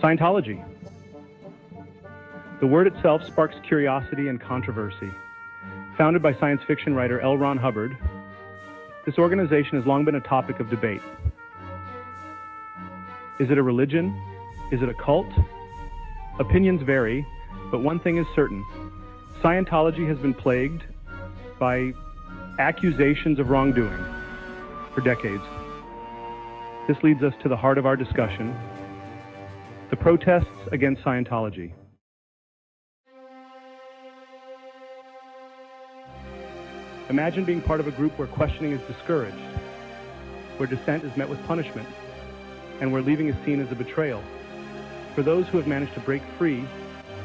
Scientology. The word itself sparks curiosity and controversy. Founded by science fiction writer L. Ron Hubbard, this organization has long been a topic of debate. Is it a religion? Is it a cult? Opinions vary, but one thing is certain. Scientology has been plagued by accusations of wrongdoing for decades. This leads us to the heart of our discussion, the protests against Scientology. Imagine being part of a group where questioning is discouraged, where dissent is met with punishment, and where leaving is seen as a betrayal. For those who have managed to break free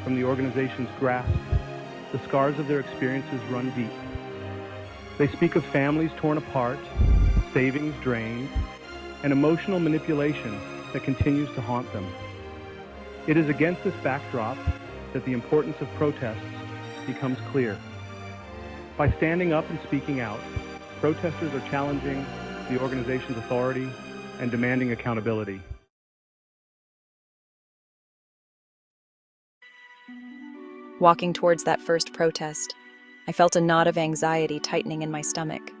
from the organization's grasp, the scars of their experiences run deep. They speak of families torn apart, savings drained, and emotional manipulation that continues to haunt them. It is against this backdrop that the importance of protests becomes clear. By standing up and speaking out, protesters are challenging the organization's authority and demanding accountability. Walking towards that first protest, I felt a knot of anxiety tightening in my stomach.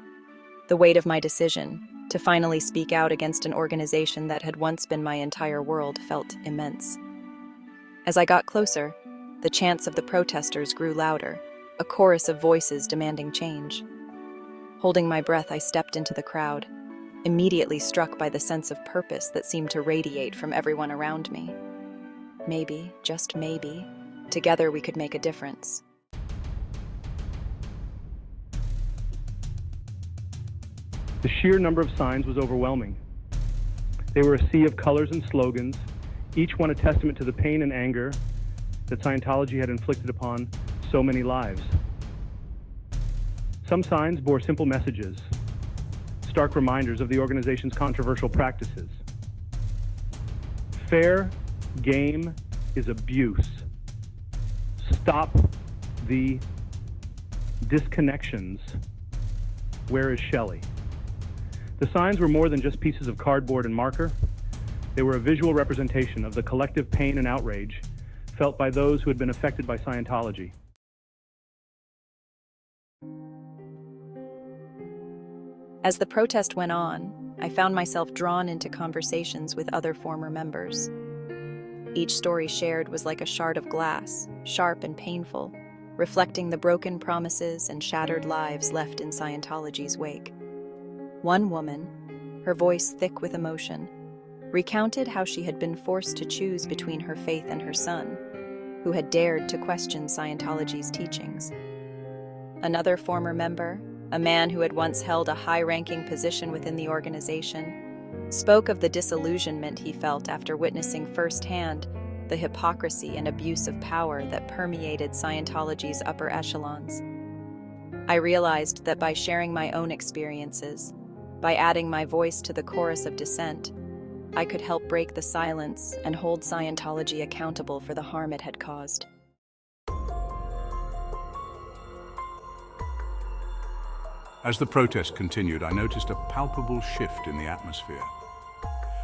The weight of my decision to finally speak out against an organization that had once been my entire world felt immense. As I got closer, the chants of the protesters grew louder, a chorus of voices demanding change. Holding my breath, I stepped into the crowd, immediately struck by the sense of purpose that seemed to radiate from everyone around me. Maybe, just maybe, together we could make a difference. The sheer number of signs was overwhelming. They were a sea of colors and slogans, each one a testament to the pain and anger that Scientology had inflicted upon so many lives. Some signs bore simple messages, stark reminders of the organization's controversial practices. Fair game is abuse. Stop the disconnections. Where is Shelley? The signs were more than just pieces of cardboard and marker. They were a visual representation of the collective pain and outrage felt by those who had been affected by Scientology. As the protest went on, I found myself drawn into conversations with other former members. Each story shared was like a shard of glass, sharp and painful, reflecting the broken promises and shattered lives left in Scientology's wake. One woman, her voice thick with emotion, recounted how she had been forced to choose between her faith and her son, who had dared to question Scientology's teachings. Another former member, a man who had once held a high-ranking position within the organization, spoke of the disillusionment he felt after witnessing firsthand the hypocrisy and abuse of power that permeated Scientology's upper echelons. I realized that by sharing my own experiences, by adding my voice to the chorus of dissent, I could help break the silence and hold Scientology accountable for the harm it had caused. As the protest continued, I noticed a palpable shift in the atmosphere.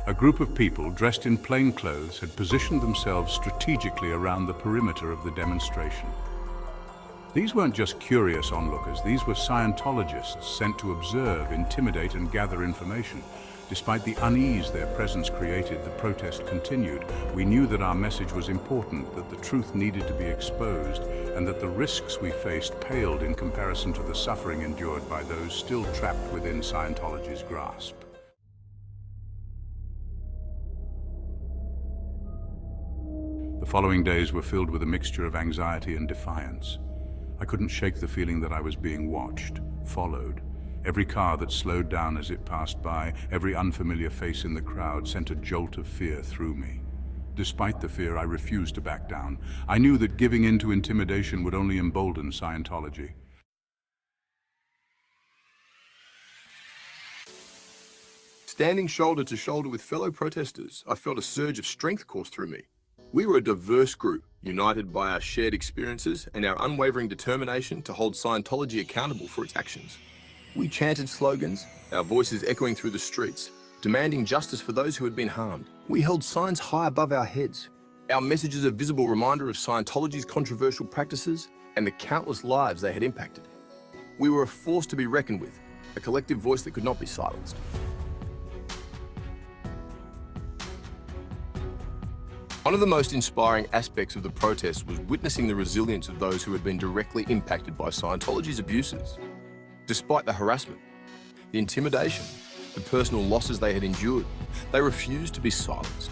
A group of people dressed in plain clothes had positioned themselves strategically around the perimeter of the demonstration. These weren't just curious onlookers, these were Scientologists sent to observe, intimidate, and gather information. Despite the unease their presence created, the protest continued. We knew that our message was important, that the truth needed to be exposed, and that the risks we faced paled in comparison to the suffering endured by those still trapped within Scientology's grasp. The following days were filled with a mixture of anxiety and defiance. I couldn't shake the feeling that I was being watched, followed. Every car that slowed down as it passed by, every unfamiliar face in the crowd sent a jolt of fear through me. Despite the fear, I refused to back down. I knew that giving in to intimidation would only embolden Scientology. Standing shoulder to shoulder with fellow protesters, I felt a surge of strength course through me. We were a diverse group, united by our shared experiences and our unwavering determination to hold Scientology accountable for its actions. We chanted slogans, our voices echoing through the streets, demanding justice for those who had been harmed. We held signs high above our heads, Our message is a visible reminder of Scientology's controversial practices and the countless lives they had impacted. We were a force to be reckoned with, a collective voice that could not be silenced. One of the most inspiring aspects of the protest was witnessing the resilience of those who had been directly impacted by Scientology's abuses. Despite the harassment, the intimidation, the personal losses they had endured, they refused to be silenced.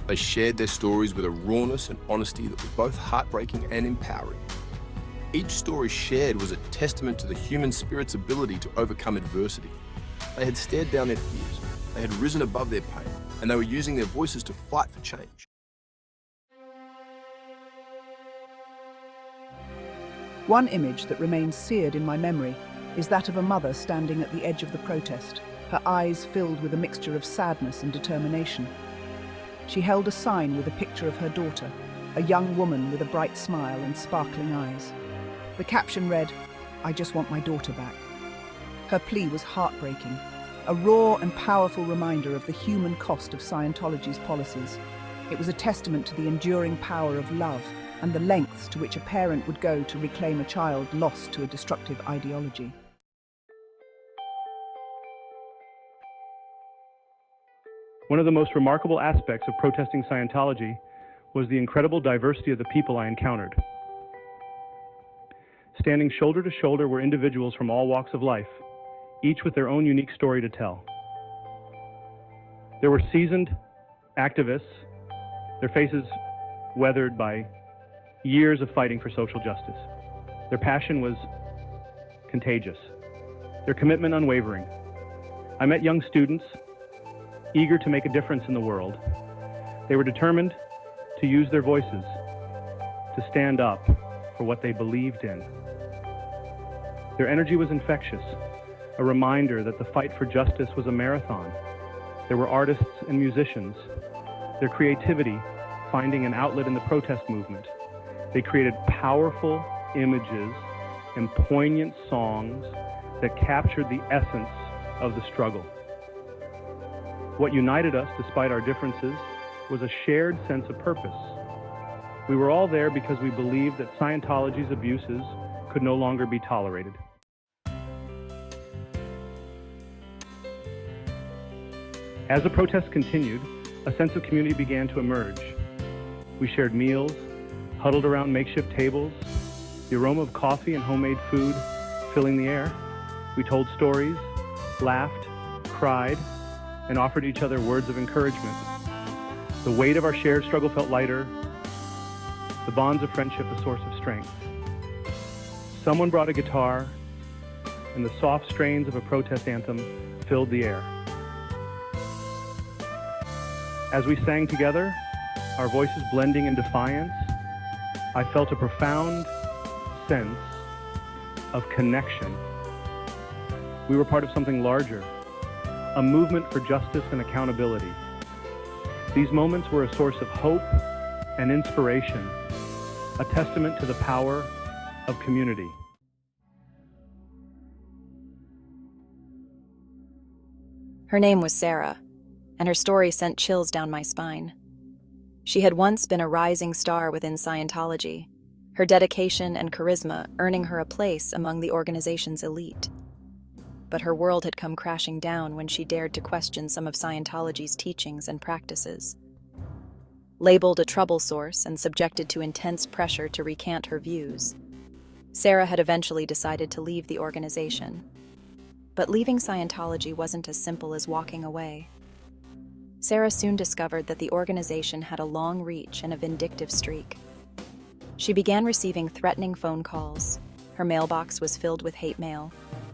They shared their stories with a rawness and honesty that was both heartbreaking and empowering. Each story shared was a testament to the human spirit's ability to overcome adversity. They had stared down their fears, they had risen above their pain, and they were using their voices to fight for change. One image that remains seared in my memory is that of a mother standing at the edge of the protest, her eyes filled with a mixture of sadness and determination. She held a sign with a picture of her daughter, a young woman with a bright smile and sparkling eyes. The caption read, "I just want my daughter back." Her plea was heartbreaking, a raw and powerful reminder of the human cost of Scientology's policies. It was a testament to the enduring power of love and the lengths to which a parent would go to reclaim a child lost to a destructive ideology. One of the most remarkable aspects of protesting Scientology was the incredible diversity of the people I encountered. Standing shoulder to shoulder were individuals from all walks of life, each with their own unique story to tell. There were seasoned activists, their faces weathered by years of fighting for social justice. Their passion was contagious, their commitment unwavering. I met young students eager to make a difference in the world. They were determined to use their voices to stand up for what they believed in. Their energy was infectious, a reminder that the fight for justice was a marathon. There were artists and musicians, their creativity finding an outlet in the protest movement. They created powerful images and poignant songs that captured the essence of the struggle. What united us, despite our differences, was a shared sense of purpose. We were all there because we believed that Scientology's abuses could no longer be tolerated. As the protests continued, a sense of community began to emerge. We shared meals, huddled around makeshift tables, the aroma of coffee and homemade food filling the air. We told stories, laughed, cried, and offered each other words of encouragement. The weight of our shared struggle felt lighter, the bonds of friendship a source of strength. Someone brought a guitar, and the soft strains of a protest anthem filled the air. As we sang together, our voices blending in defiance, I felt a profound sense of connection. We were part of something larger, a movement for justice and accountability. These moments were a source of hope and inspiration, a testament to the power of community. Her name was Sarah, and her story sent chills down my spine. She had once been a rising star within Scientology, her dedication and charisma earning her a place among the organization's elite. But her world had come crashing down when she dared to question some of Scientology's teachings and practices. Labeled a trouble source and subjected to intense pressure to recant her views, Sarah had eventually decided to leave the organization. But leaving Scientology wasn't as simple as walking away. Sarah soon discovered that the organization had a long reach and a vindictive streak. She began receiving threatening phone calls, her mailbox was filled with hate mail,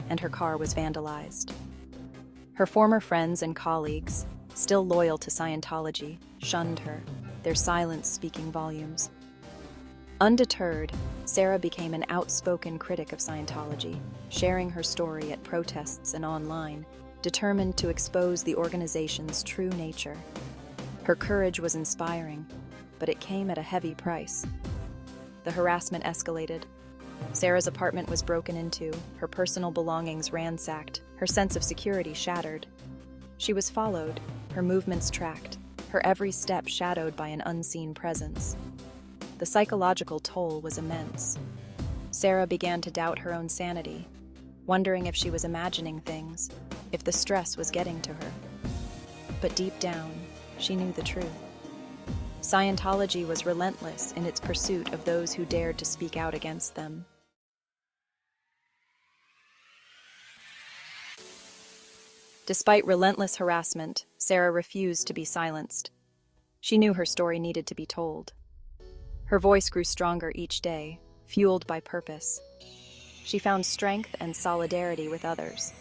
and her car was vandalized. Her former friends and colleagues, still loyal to Scientology, shunned her, their silence speaking volumes. Undeterred, Sarah became an outspoken critic of Scientology, sharing her story at protests and online, determined to expose the organization's true nature. Her courage was inspiring, but it came at a heavy price. The harassment escalated. Sarah's apartment was broken into, her personal belongings ransacked, her sense of security shattered. She was followed, her movements tracked, her every step shadowed by an unseen presence. The psychological toll was immense. Sarah began to doubt her own sanity, wondering if she was imagining things, if the stress was getting to her. But deep down, she knew the truth. Scientology was relentless in its pursuit of those who dared to speak out against them. Despite relentless harassment, Sarah refused to be silenced. She knew her story needed to be told. Her voice grew stronger each day, fueled by purpose. She found strength and solidarity with others.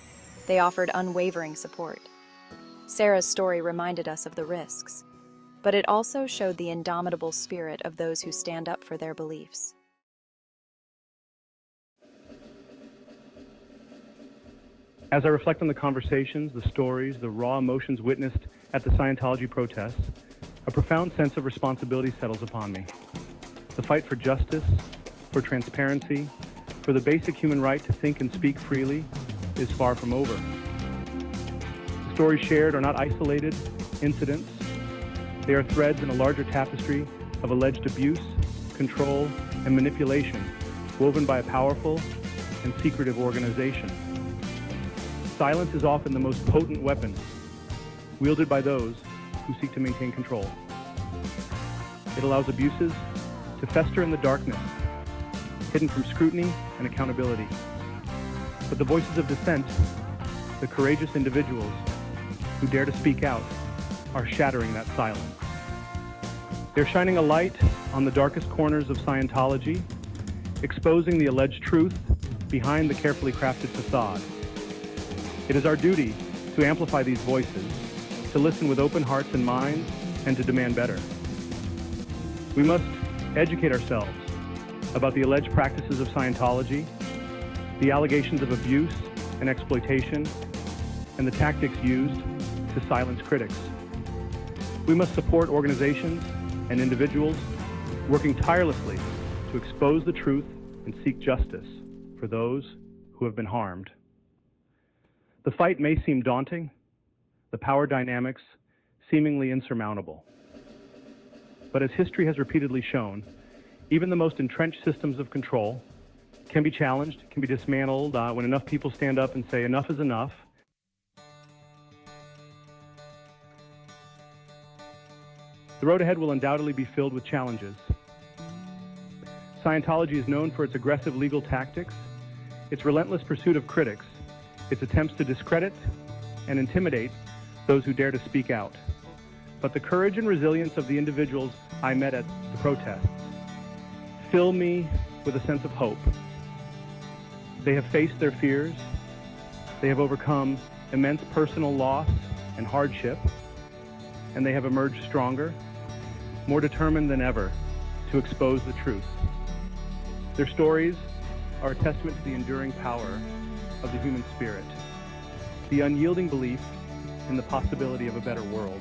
They offered unwavering support. Sarah's story reminded us of the risks, but it also showed the indomitable spirit of those who stand up for their beliefs. As I reflect on the conversations, the stories, the raw emotions witnessed at the Scientology protests, a profound sense of responsibility settles upon me. The fight for justice, for transparency, for the basic human right to think and speak freely is far from over. The stories shared are not isolated incidents. They are threads in a larger tapestry of alleged abuse, control, and manipulation woven by a powerful and secretive organization. Silence is often the most potent weapon wielded by those who seek to maintain control. It allows abuses to fester in the darkness, hidden from scrutiny and accountability. But the voices of dissent, the courageous individuals who dare to speak out, are shattering that silence. They're shining a light on the darkest corners of Scientology, exposing the alleged truth behind the carefully crafted facade. It is our duty to amplify these voices, to listen with open hearts and minds, and to demand better. We must educate ourselves about the alleged practices of Scientology, the allegations of abuse and exploitation, and the tactics used to silence critics. We must support organizations and individuals working tirelessly to expose the truth and seek justice for those who have been harmed. The fight may seem daunting, the power dynamics seemingly insurmountable. But as history has repeatedly shown, even the most entrenched systems of control can be challenged, can be dismantled when enough people stand up and say enough is enough. The road ahead will undoubtedly be filled with challenges. Scientology is known for its aggressive legal tactics, its relentless pursuit of critics, its attempts to discredit and intimidate those who dare to speak out. But the courage and resilience of the individuals I met at the protests fill me with a sense of hope. They have faced their fears. They have overcome immense personal loss and hardship, and they have emerged stronger, more determined than ever to expose the truth. Their stories are a testament to the enduring power of the human spirit, the unyielding belief in the possibility of a better world.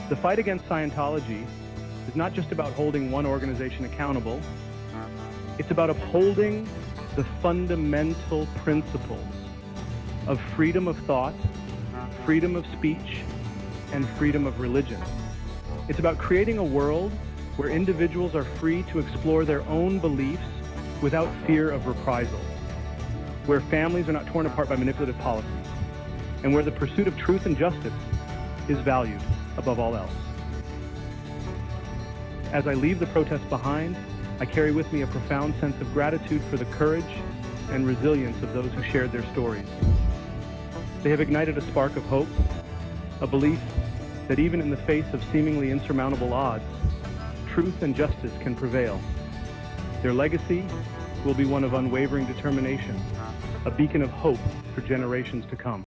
The fight against Scientology is not just about holding one organization accountable. It's about upholding the fundamental principles of freedom of thought, freedom of speech, and freedom of religion. It's about creating a world where individuals are free to explore their own beliefs without fear of reprisal, where families are not torn apart by manipulative policies, and where the pursuit of truth and justice is valued above all else. As I leave the protests behind, I carry with me a profound sense of gratitude for the courage and resilience of those who shared their stories. They have ignited a spark of hope, a belief that even in the face of seemingly insurmountable odds, truth and justice can prevail. Their legacy will be one of unwavering determination, a beacon of hope for generations to come.